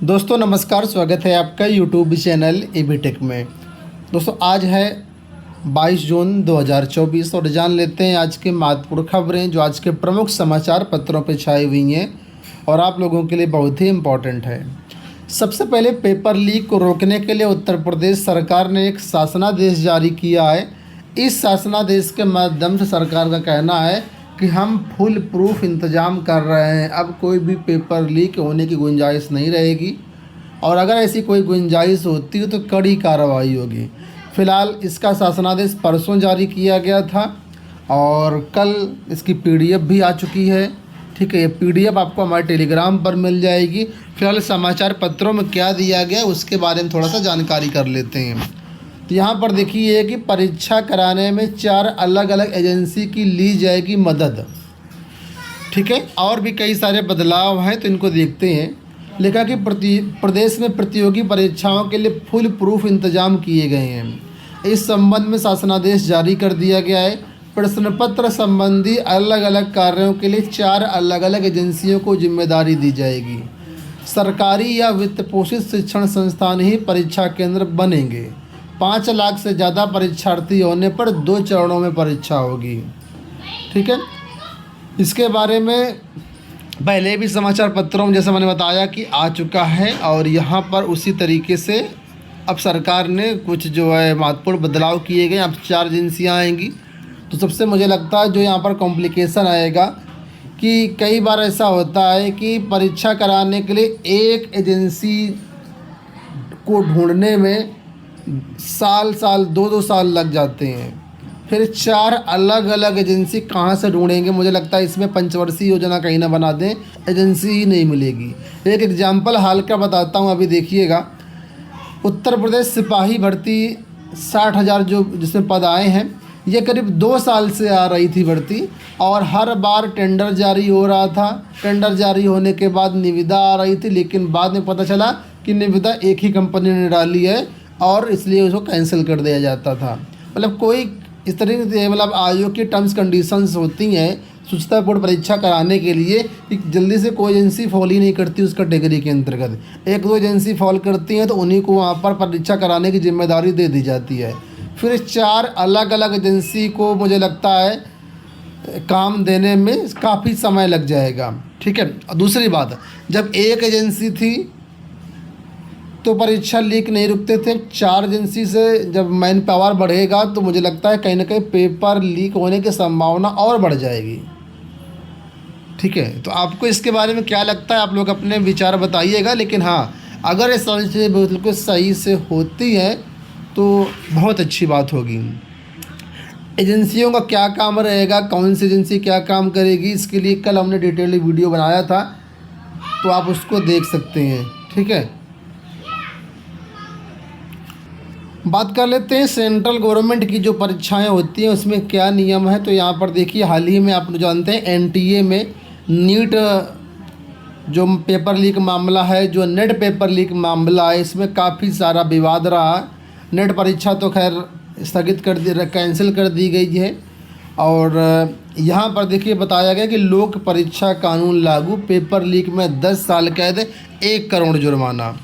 दोस्तों नमस्कार, स्वागत है आपका यूट्यूब चैनल एबी टेक में। दोस्तों आज है 22 जून 2024 और जान लेते हैं आज के महत्वपूर्ण खबरें जो आज के प्रमुख समाचार पत्रों पर छाई हुई हैं और आप लोगों के लिए बहुत ही इम्पोर्टेंट है। सबसे पहले पेपर लीक को रोकने के लिए उत्तर प्रदेश सरकार ने एक शासनादेश जारी किया है। इस शासनादेश के माध्यम से सरकार का कहना है कि हम फुल प्रूफ इंतज़ाम कर रहे हैं, अब कोई भी पेपर लीक होने की गुंजाइश नहीं रहेगी और अगर ऐसी कोई गुंजाइश होती है तो कड़ी कार्रवाई होगी। फ़िलहाल इसका शासनादेश परसों जारी किया गया था और कल इसकी पीडीएफ भी आ चुकी है। ठीक है, ये पीडीएफ आपको हमारे टेलीग्राम पर मिल जाएगी। फिलहाल समाचार पत्रों में क्या दिया गया उसके बारे में थोड़ा सा जानकारी कर लेते हैं। तो यहाँ पर देखिए कि परीक्षा कराने में 4 अलग अलग एजेंसी की ली जाएगी मदद। ठीक है, और भी कई सारे बदलाव हैं तो इनको देखते हैं। लिखा कि प्रदेश में प्रतियोगी परीक्षाओं के लिए फुल प्रूफ इंतजाम किए गए हैं। इस संबंध में शासनादेश जारी कर दिया गया है। प्रश्न पत्र संबंधी अलग अलग कार्यों के लिए 4 अलग अलग एजेंसियों को जिम्मेदारी दी जाएगी। सरकारी या वित्त पोषित शिक्षण संस्थान ही परीक्षा केंद्र बनेंगे। 5 लाख से ज़्यादा परीक्षार्थी होने पर 2 चरणों में परीक्षा होगी। ठीक है, इसके बारे में पहले भी समाचार पत्रों में जैसे मैंने बताया कि आ चुका है और यहाँ पर उसी तरीके से अब सरकार ने कुछ जो है महत्वपूर्ण बदलाव किए गए। अब 4 एजेंसियाँ आएंगी। तो सबसे मुझे लगता है जो यहाँ पर कॉम्प्लिकेशन आएगा कि कई बार ऐसा होता है कि परीक्षा कराने के लिए एक एजेंसी को ढूंढने में साल 2 साल लग जाते हैं। फिर 4 अलग अलग एजेंसी कहाँ से ढूंढेंगे? मुझे लगता है इसमें पंचवर्षीय योजना कहीं ना बना दें, एजेंसी ही नहीं मिलेगी। एक एग्जाम्पल हाल का बताता हूँ, अभी देखिएगा। उत्तर प्रदेश सिपाही भर्ती 60,000 जो जिसमें पद आए हैं, ये करीब 2 साल से आ रही थी भर्ती और हर बार टेंडर जारी हो रहा था। टेंडर जारी होने के बाद निविदा आ रही थी, लेकिन बाद में पता चला कि निविदा एक ही कंपनी ने डाली है और इसलिए उसको कैंसिल कर दिया जाता था। मतलब कोई इस तरीके से मतलब आयोग की टर्म्स कंडीशंस होती हैं शुचितापूर्ण परीक्षा कराने के लिए कि जल्दी से कोई एजेंसी फॉल ही नहीं करती उस कैटेगरी के अंतर्गत। 1-2 एजेंसी फॉल करती हैं तो उन्हीं को वहाँ पर परीक्षा कराने की जिम्मेदारी दे दी जाती है। फिर 4 अलग अलग एजेंसी को मुझे लगता है काम देने में काफ़ी समय लग जाएगा। ठीक है, दूसरी बात, जब एक एजेंसी थी तो परीक्षा लीक नहीं रुकते थे। 4 एजेंसी से जब मैन पावर बढ़ेगा तो मुझे लगता है कहीं ना कहीं पेपर लीक होने की संभावना और बढ़ जाएगी। ठीक है, तो आपको इसके बारे में क्या लगता है? आप लोग अपने विचार बताइएगा। लेकिन हाँ, अगर ये सारी चीज़ें बिल्कुल सही से होती हैं तो बहुत अच्छी बात होगी। एजेंसियों का क्या काम रहेगा, कौन सी एजेंसी क्या काम करेगी, इसके लिए कल हमने डिटेल वीडियो बनाया था, तो आप उसको देख सकते हैं। ठीक है, बात कर लेते हैं सेंट्रल गवर्नमेंट की जो परीक्षाएं होती हैं उसमें क्या नियम है। तो यहाँ पर देखिए, हाल ही में आप जानते हैं एनटीए में नीट जो पेपर लीक मामला है, जो नेट पेपर लीक मामला है, इसमें काफ़ी सारा विवाद रहा। नेट परीक्षा तो खैर स्थगित कर दी, कैंसिल कर दी गई है। और यहाँ पर देखिए बताया गया कि लोक परीक्षा कानून लागू, पेपर लीक में 10 साल कैद, 1 करोड़ जुर्माना।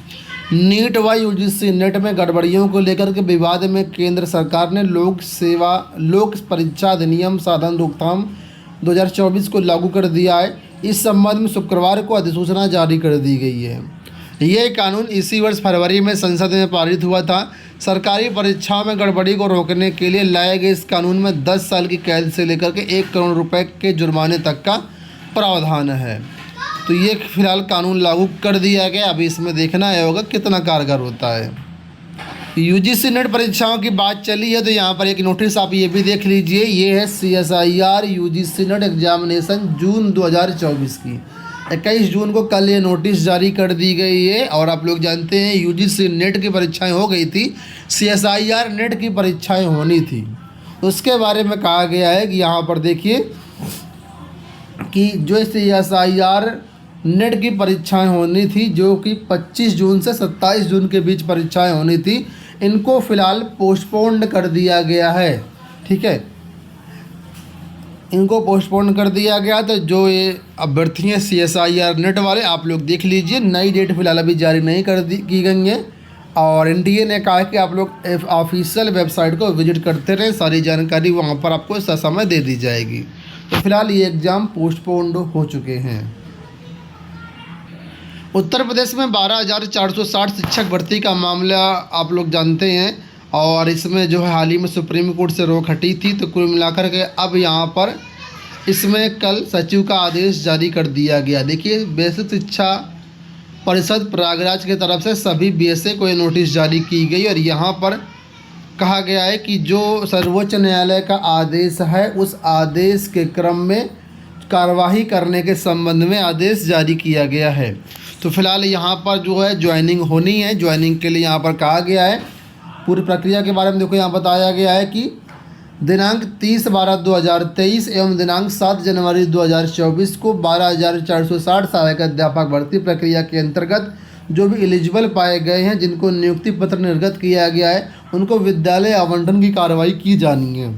नीट व यूजीसी नेट में गड़बड़ियों को लेकर के विवाद में केंद्र सरकार ने लोक परीक्षा अधिनियम साधन रोकथाम 2024 को लागू कर दिया है। इस संबंध में शुक्रवार को अधिसूचना जारी कर दी गई है। यह कानून इसी वर्ष फरवरी में संसद में पारित हुआ था। सरकारी परीक्षाओं में गड़बड़ी को रोकने के लिए लाए गए इस कानून में 10 साल की कैद से लेकर के 1 करोड़ रुपए के जुर्माने तक का प्रावधान है। तो ये फिलहाल कानून लागू कर दिया गया। अभी इसमें देखना होगा कितना कारगर होता है। यूजीसी नेट परीक्षाओं की बात चली है तो यहाँ पर एक नोटिस आप ये भी देख लीजिए। ये है CSIR यूजीसी नेट एग्जामिनेशन जून 2024 की। 21 जून को कल ये नोटिस जारी कर दी गई है। और आप लोग जानते हैं यूजीसी नेट की परीक्षाएं हो गई थी, CSIR नेट की परीक्षाएं होनी थी। उसके बारे में कहा गया है कि यहाँ पर देखिए कि जो CSIR नेट की परीक्षाएं होनी थी, जो कि 25 जून से 27 जून के बीच परीक्षाएं होनी थी, इनको फ़िलहाल पोस्टपोन्ड कर दिया गया है। ठीक है, इनको पोस्टपोन कर दिया गया। तो जो ये अभ्यर्थी हैं CSIR नेट वाले, आप लोग देख लीजिए, नई डेट फिलहाल अभी जारी नहीं की गई है। और NTA ने कहा है कि आप लोग ऑफिशियल वेबसाइट को विजिट करते रहें, सारी जानकारी वहाँ पर आपको ससमय दे दी जाएगी। तो फिलहाल ये एग्ज़ाम पोस्टपोन्ड हो चुके हैं। उत्तर प्रदेश में 12,460 शिक्षक भर्ती का मामला आप लोग जानते हैं, और इसमें जो है हाल ही में सुप्रीम कोर्ट से रोक हटी थी। तो कुल मिलाकर के अब यहाँ पर इसमें कल सचिव का आदेश जारी कर दिया गया। देखिए, बेसिक शिक्षा परिषद प्रयागराज की तरफ से सभी BSA को ये नोटिस जारी की गई, और यहाँ पर कहा गया है कि जो सर्वोच्च न्यायालय का आदेश है उस आदेश के क्रम में कार्यवाही करने के संबंध में आदेश जारी किया गया है। तो फिलहाल यहाँ पर जो है ज्वाइनिंग होनी है। ज्वाइनिंग के लिए यहाँ पर कहा गया है, पूरी प्रक्रिया के बारे में देखो यहाँ बताया गया है कि दिनांक 30/12/2023 एवं दिनांक 7 जनवरी 2024 को 12,460 सहायक अध्यापक भर्ती प्रक्रिया के अंतर्गत जो भी एलिजिबल पाए गए हैं, जिनको नियुक्ति पत्र निर्गत किया गया है, उनको विद्यालय आवंटन की कार्रवाई की जानी है।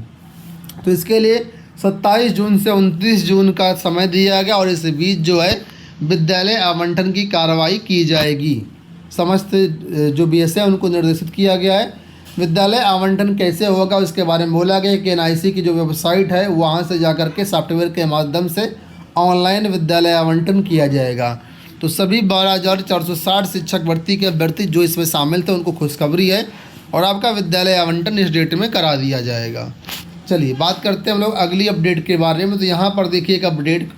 तो इसके लिए 27 जून से 29 जून का समय दिया गया, और इस बीच जो है विद्यालय आवंटन की कार्रवाई की जाएगी। समस्त जो BSA उनको निर्देशित किया गया है। विद्यालय आवंटन कैसे होगा उसके बारे में बोला गया कि NIC की जो वेबसाइट है वहाँ से जाकर के सॉफ्टवेयर के माध्यम से ऑनलाइन विद्यालय आवंटन किया जाएगा। तो सभी 12,460 शिक्षक भर्ती के अभ्यर्थी जो इसमें शामिल थे उनको खुशखबरी है, और आपका विद्यालय आवंटन इस डेट में करा दिया जाएगा। चलिए बात करते हैं हम लोग अगली अपडेट के बारे में। तो यहाँ पर देखिए एक अपडेट,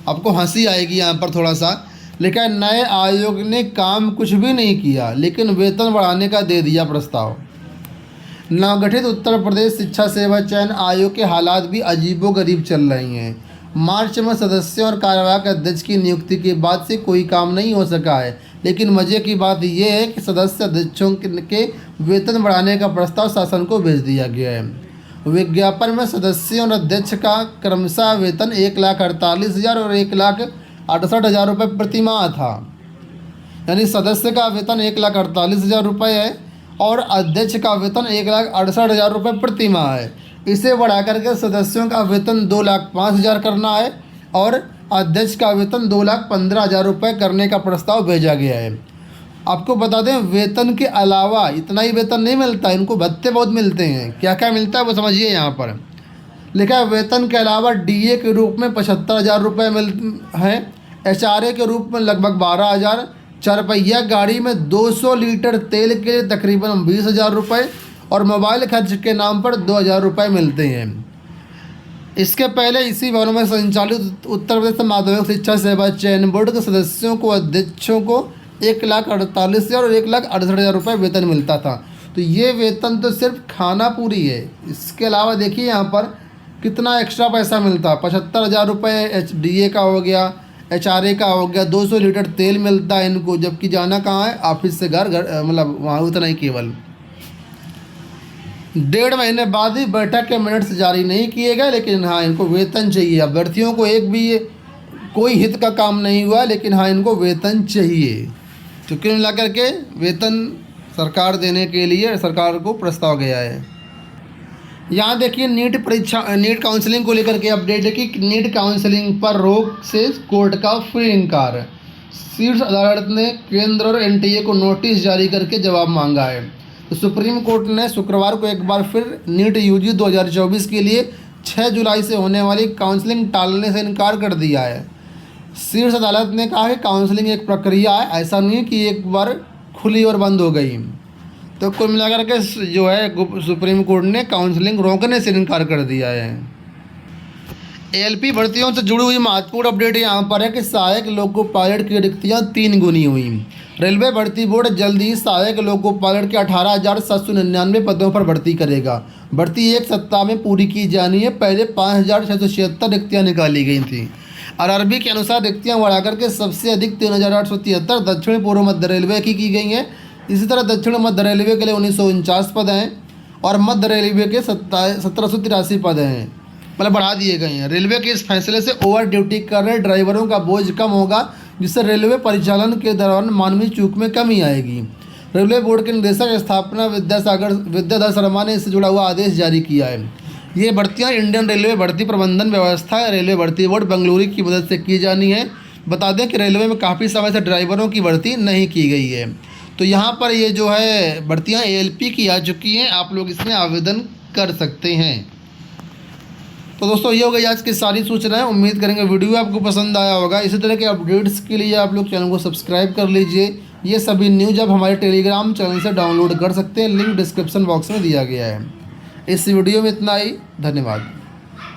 आपको हंसी आएगी यहाँ पर थोड़ा सा। लिखा है, नए आयोग ने काम कुछ भी नहीं किया लेकिन वेतन बढ़ाने का दे दिया प्रस्ताव। नवगठित उत्तर प्रदेश शिक्षा सेवा चयन आयोग के हालात भी अजीबोगरीब चल रही हैं। मार्च में सदस्यों और कार्यवाहक अध्यक्ष की नियुक्ति के बाद से कोई काम नहीं हो सका है, लेकिन मजे की बात यह है कि सदस्य अध्यक्षों के वेतन बढ़ाने का प्रस्ताव शासन को भेज दिया गया है। विज्ञापन में सदस्यों और अध्यक्ष का क्रमशः वेतन 1,48,000 और 1,68,000 रुपये प्रति माह था। यानी सदस्य का वेतन 1,48,000 रुपये है और अध्यक्ष का वेतन 1,68,000 रुपये प्रति माह है। इसे बढ़ा करके सदस्यों का वेतन 2,05,000 करना है और अध्यक्ष का वेतन 2,15,000 रुपये करने का प्रस्ताव भेजा गया है। आपको बता दें, वेतन के अलावा इतना ही वेतन नहीं मिलता, इनको भत्ते बहुत मिलते हैं। क्या क्या मिलता है वो समझिए। यहाँ पर लिखा है, वेतन के अलावा DA के रूप में 75,000 रुपये हैं, HRA के रूप में लगभग 12,000, चरपहिया गाड़ी में 200 लीटर तेल के लिए तकरीबन 20,000 रुपये और मोबाइल खर्च के नाम पर 2,000 रुपये मिलते हैं। इसके पहले इसी भवन में संचालित उत्तर प्रदेश माध्यमिक शिक्षा सेवा चयन बोर्ड के सदस्यों को, अध्यक्षों को 1,48,000 और 1,68,000 रुपये वेतन मिलता था। तो ये वेतन तो सिर्फ खाना पूरी है। इसके अलावा देखिए यहाँ पर कितना एक्स्ट्रा पैसा मिलता है। 75,000 रुपये DA का हो गया, HRA का हो गया, 200 लीटर तेल मिलता है इनको, जबकि जाना कहाँ है, ऑफिस से घर, मतलब वहाँ उतना ही केवल। 1.5 महीने बाद ही बैठक के मिनट्स जारी नहीं किए गए, लेकिन हाँ इनको वेतन चाहिए। अभ्यर्थियों को एक भी कोई हित का काम नहीं हुआ, लेकिन हाँ इनको वेतन चाहिए। तो क्यों मिला करके वेतन सरकार देने के लिए सरकार को प्रस्ताव गया है। यहाँ देखिए नीट परीक्षा, नीट काउंसलिंग को लेकर के अपडेट है कि नीट काउंसलिंग पर रोक से कोर्ट का फिर इनकार। शीर्ष अदालत ने केंद्र और NTA को नोटिस जारी करके जवाब मांगा है। तो सुप्रीम कोर्ट ने शुक्रवार को एक बार फिर नीट UG 2024 के लिए 6 जुलाई से होने वाली काउंसलिंग टालने से इनकार कर दिया है। शीर्ष अदालत ने कहा कि काउंसलिंग एक प्रक्रिया है, ऐसा नहीं कि एक बार खुली और बंद हो गई। तो कुल मिलाकर के जो है सुप्रीम कोर्ट ने काउंसलिंग रोकने से इनकार कर दिया है। ALP भर्तियों से जुड़ी हुई महत्वपूर्ण अपडेट यहाँ पर है कि सहायक लोको पायलट की रिक्तियाँ 3 गुनी हुई। रेलवे भर्ती बोर्ड जल्द ही सहायक लोको पायलट के 18,799 पदों पर भर्ती करेगा। भर्ती एक सप्ताह में पूरी की जानी है। पहले 5,676 रिक्तियाँ निकाली गई थीं। RRB के अनुसार रिक्तियाँ बढ़ाकर के सबसे अधिक 3,873 दक्षिण पूर्व मध्य रेलवे की गई हैं। इसी तरह दक्षिण मध्य रेलवे के लिए 1949 पद हैं और मध्य रेलवे के 1783 पद हैं, मतलब बढ़ा दिए गए हैं। रेलवे के इस फैसले से ओवर ड्यूटी कर रहे ड्राइवरों का बोझ कम होगा, जिससे रेलवे परिचालन के दौरान मानवीय चूक में कमी आएगी। रेलवे बोर्ड के निदेशक स्थापना विद्याधर शर्मा ने इससे जुड़ा हुआ आदेश जारी किया है। ये भर्तियाँ इंडियन रेलवे भर्ती प्रबंधन व्यवस्था रेलवे भर्ती बोर्ड बेंगलुरु की मदद से की जानी है। बता दें कि रेलवे में काफ़ी समय से ड्राइवरों की भर्ती नहीं की गई है। तो यहाँ पर ये जो है भर्तियाँ ALP की आ चुकी हैं, आप लोग इसमें आवेदन कर सकते हैं। तो दोस्तों ये हो गई आज की सारी सूचनाएं। उम्मीद करेंगे वीडियो आपको पसंद आया होगा। इसी तरह के अपडेट्स के लिए आप लोग चैनल को सब्सक्राइब कर लीजिए। ये सभी न्यूज़ आप हमारे टेलीग्राम चैनल से डाउनलोड कर सकते हैं, लिंक डिस्क्रिप्शन बॉक्स में दिया गया है। इस वीडियो में इतना ही, धन्यवाद।